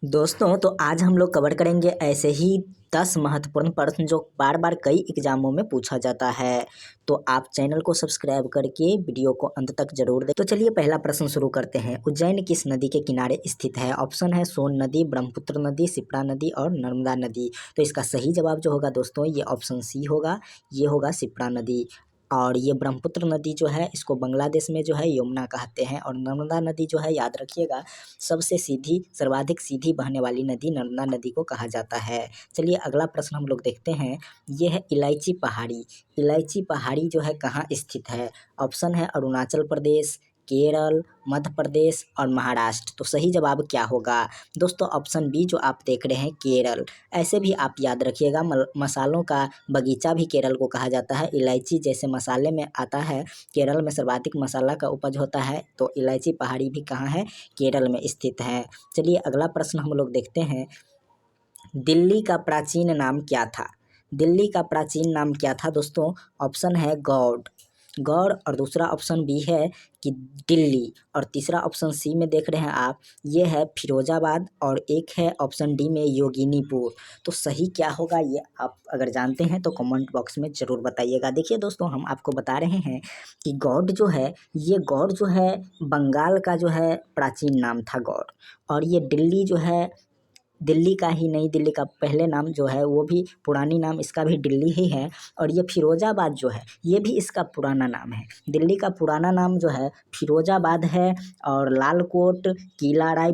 दोस्तों तो आज हम लोग कवर करेंगे ऐसे ही 10 महत्वपूर्ण प्रश्न जो बार बार कई एग्जामों में पूछा जाता है। तो आप चैनल को सब्सक्राइब करके वीडियो को अंत तक जरूर दें। तो चलिए पहला प्रश्न शुरू करते हैं। उज्जैन किस नदी के किनारे स्थित है? ऑप्शन है सोन नदी, ब्रह्मपुत्र नदी, शिप्रा नदी और नर्मदा नदी। तो इसका सही जवाब जो होगा दोस्तों ये ऑप्शन सी होगा, ये होगा शिप्रा नदी। और ये ब्रह्मपुत्र नदी जो है इसको बांग्लादेश में जो है यमुना कहते हैं। और नर्मदा नदी जो है याद रखिएगा सबसे सीधी सर्वाधिक सीधी बहने वाली नदी नर्मदा नदी को कहा जाता है। चलिए अगला प्रश्न हम लोग देखते हैं। ये है इलायची पहाड़ी। इलायची पहाड़ी जो है कहाँ स्थित है? ऑप्शन है अरुणाचल प्रदेश, केरल, मध्य प्रदेश और महाराष्ट्र। तो सही जवाब क्या होगा दोस्तों? ऑप्शन बी जो आप देख रहे हैं केरल। ऐसे भी आप याद रखिएगा मसालों का बगीचा भी केरल को कहा जाता है। इलायची जैसे मसाले में आता है, केरल में सर्वाधिक मसाला का उपज होता है। तो इलायची पहाड़ी भी कहाँ है? केरल में स्थित है। चलिए अगला प्रश्न हम लोग देखते हैं। दिल्ली का प्राचीन नाम क्या था? दिल्ली का प्राचीन नाम क्या था दोस्तों? ऑप्शन है गौड़, गौड़ और दूसरा ऑप्शन बी है कि दिल्ली और तीसरा ऑप्शन सी में देख रहे हैं आप ये है फिरोजाबाद और एक है ऑप्शन डी में योगिनीपुर। तो सही क्या होगा ये आप अगर जानते हैं तो कमेंट बॉक्स में ज़रूर बताइएगा। देखिए दोस्तों हम आपको बता रहे हैं कि गौड़ जो है ये गौड़ जो है बंगाल का जो है प्राचीन नाम था गौड़। और ये दिल्ली जो है दिल्ली का ही नई दिल्ली का पहले नाम जो है वो भी पुरानी नाम इसका भी दिल्ली ही है। और ये फिरोजाबाद जो है ये भी इसका पुराना नाम है। दिल्ली का पुराना नाम जो है फिरोजाबाद है। और लालकोट, किला राय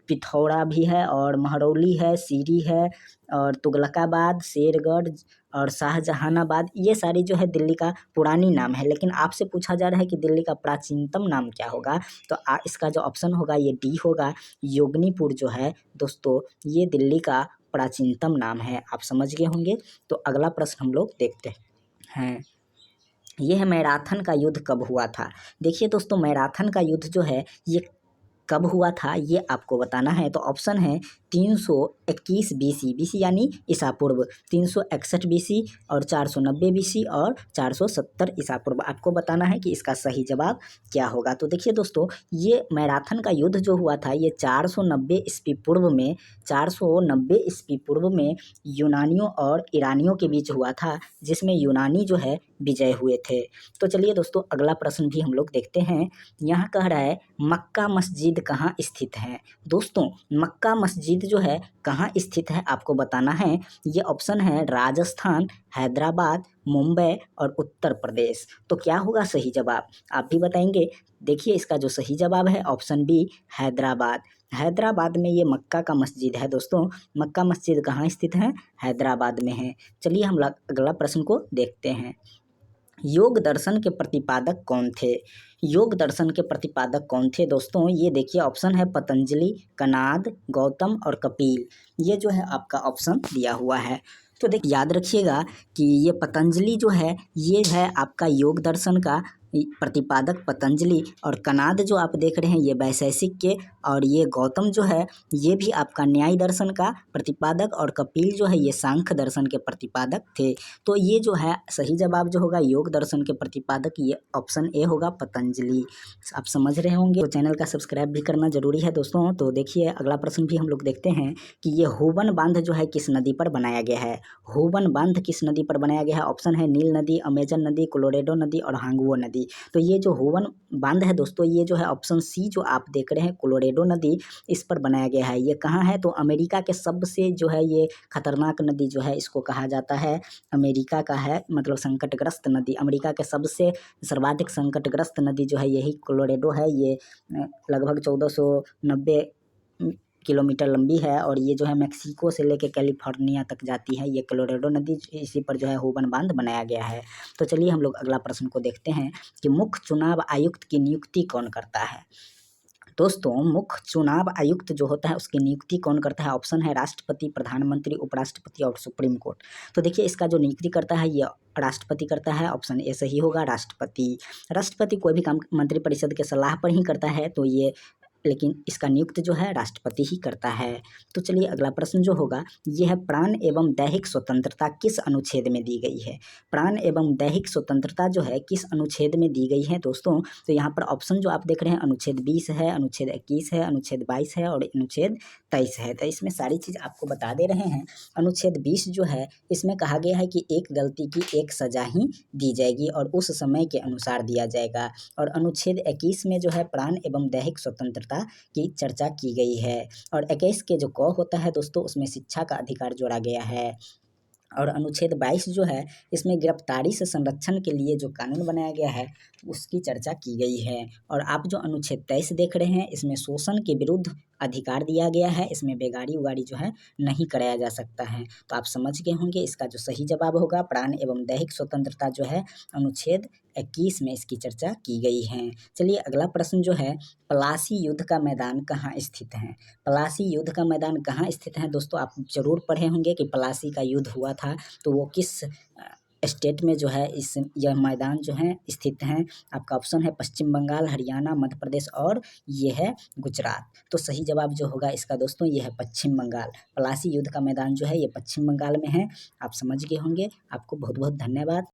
पिथौरा भी है और महरौली है, सीरी है और तुगलकाबाद, शेरगढ़ और शाहजहानाबाद ये सारी जो है दिल्ली का पुरानी नाम है। लेकिन आपसे पूछा जा रहा है कि दिल्ली का प्राचीनतम नाम क्या होगा? तो इसका जो ऑप्शन होगा ये डी होगा। योगिनीपुर जो है दोस्तों ये दिल्ली का प्राचीनतम नाम है। आप समझ गए होंगे। तो अगला प्रश्न हम लोग देखते हैं। यह मैराथन का युद्ध कब हुआ था? देखिए दोस्तों मैराथन का युद्ध जो है ये कब हुआ था ये आपको बताना है। तो ऑप्शन है 321 बीसी, बीसी यानी ईसा पूर्व, 361 बीसी और 490 बीसी और 470 ईसा पूर्व। आपको बताना है कि इसका सही जवाब क्या होगा। तो देखिए दोस्तों ये मैराथन का युद्ध जो हुआ था ये 490 ईस्वी पूर्व में 490 ईस्वी पूर्व में यूनानियों और ईरानियों के बीच हुआ था, जिसमें यूनानी जो है विजय हुए थे। तो चलिए दोस्तों अगला प्रश्न भी हम लोग देखते हैं। यहाँ कह रहा है मक्का मस्जिद कहाँ स्थित है? दोस्तों मक्का मस्जिद जो है कहाँ स्थित है आपको बताना है। ये ऑप्शन है राजस्थान, हैदराबाद, मुंबई और उत्तर प्रदेश। तो क्या होगा सही जवाब आप भी बताएंगे। देखिए इसका जो सही जवाब है ऑप्शन बी हैदराबाद। हैदराबाद में ये मक्का का मस्जिद है दोस्तों। मक्का मस्जिद कहाँ स्थित है? हैदराबाद में है। चलिए हम अगला प्रश्न को देखते हैं। योग दर्शन के प्रतिपादक कौन थे? योग दर्शन के प्रतिपादक कौन थे दोस्तों? ये देखिए ऑप्शन है पतंजलि, कणाद, गौतम और कपिल। ये जो है आपका ऑप्शन दिया हुआ है। तो देखिए याद रखिएगा कि ये पतंजलि जो है ये है आपका योग दर्शन का प्रतिपादक पतंजलि। और कणाद जो आप देख रहे हैं ये वैशेषिक के। और ये गौतम जो है ये भी आपका न्याय दर्शन का प्रतिपादक। और कपिल जो है ये सांख्य दर्शन के प्रतिपादक थे। तो ये जो है सही जवाब जो होगा योग दर्शन के प्रतिपादक ये ऑप्शन ए होगा पतंजलि। आप समझ रहे होंगे। तो चैनल का सब्सक्राइब भी करना जरूरी है दोस्तों। तो देखिए अगला प्रश्न भी हम लोग देखते हैं कि ये होबन बांध जो है किस नदी पर बनाया गया है? होबन बांध किस नदी पर बनाया गया है? ऑप्शन है नील नदी, अमेजन नदी, कोलोरेडो नदी और हांगुओ नदी। तो ये जो होबन बांध है दोस्तों ये जो है ऑप्शन सी जो आप देख रहे हैं कोलोरेडो नदी इस पर बनाया गया है। ये कहाँ है? तो अमेरिका के सबसे जो है ये खतरनाक नदी जो है इसको कहा जाता है अमेरिका का है, मतलब संकटग्रस्त नदी। अमेरिका के सबसे सर्वाधिक संकटग्रस्त नदी जो है यही कोलोरेडो है। ये लगभग 1490 किलोमीटर लंबी है। और ये जो है मैक्सिको से लेके कैलिफोर्निया तक जाती है ये कोलोरेडो नदी। इसी पर जो है होबन बांध बनाया गया है। तो चलिए हम लोग अगला प्रश्न को देखते हैं कि मुख्य चुनाव आयुक्त की नियुक्ति कौन करता है? दोस्तों मुख्य चुनाव आयुक्त जो होता है उसकी नियुक्ति कौन करता है? ऑप्शन है राष्ट्रपति, प्रधानमंत्री, उपराष्ट्रपति और सुप्रीम कोर्ट। तो देखिए इसका जो नियुक्ति करता है ये राष्ट्रपति करता है। ऑप्शन ए सही होगा राष्ट्रपति। राष्ट्रपति कोई भी काम मंत्रिपरिषद के सलाह पर ही करता है। तो ये लेकिन इसका नियुक्त जो है राष्ट्रपति ही करता है। तो चलिए अगला प्रश्न जो होगा ये है, प्राण एवं दैहिक स्वतंत्रता किस अनुच्छेद में दी गई है? प्राण एवं दैहिक स्वतंत्रता जो है किस अनुच्छेद में दी गई है दोस्तों? तो यहाँ पर ऑप्शन जो आप देख रहे हैं अनुच्छेद 20 है, अनुच्छेद 21 है, अनुच्छेद 22 है और अनुच्छेद 23 है। तो इसमें सारी चीज़ आपको बता दे रहे हैं। अनुच्छेद 20 जो है इसमें कहा गया है कि एक गलती की एक सजा ही दी जाएगी और उस समय के अनुसार दिया जाएगा। और अनुच्छेद 21 में जो है प्राण एवं दैहिक स्वतंत्रता की चर्चा की गई है। और 21 के जो क होता है दोस्तों उसमें शिक्षा का अधिकार जोड़ा गया है। और अनुच्छेद 22 जो है इसमें गिरफ्तारी से संरक्षण के लिए जो कानून बनाया गया है उसकी चर्चा की गई है। और आप जो अनुच्छेद 23 देख रहे हैं इसमें शोषण के विरुद्ध अधिकार दिया गया है, इसमें बेगारी उगारी जो है नहीं कराया जा सकता है। तो आप समझ गए होंगे इसका जो सही जवाब होगा प्राण एवं दैहिक स्वतंत्रता जो है अनुच्छेद 21 में इसकी चर्चा की गई है। चलिए अगला प्रश्न जो है, पलासी युद्ध का मैदान कहाँ स्थित है? पलासी युद्ध का मैदान कहाँ स्थित है दोस्तों? आप जरूर पढ़े होंगे कि पलासी का युद्ध हुआ था, तो वो किस स्टेट में जो है यह मैदान जो है स्थित हैं? आपका ऑप्शन है पश्चिम बंगाल, हरियाणा, मध्य प्रदेश और ये है गुजरात। तो सही जवाब जो होगा इसका दोस्तों ये है पश्चिम बंगाल। पलासी युद्ध का मैदान जो है ये पश्चिम बंगाल में है। आप समझ गए होंगे। आपको बहुत बहुत धन्यवाद।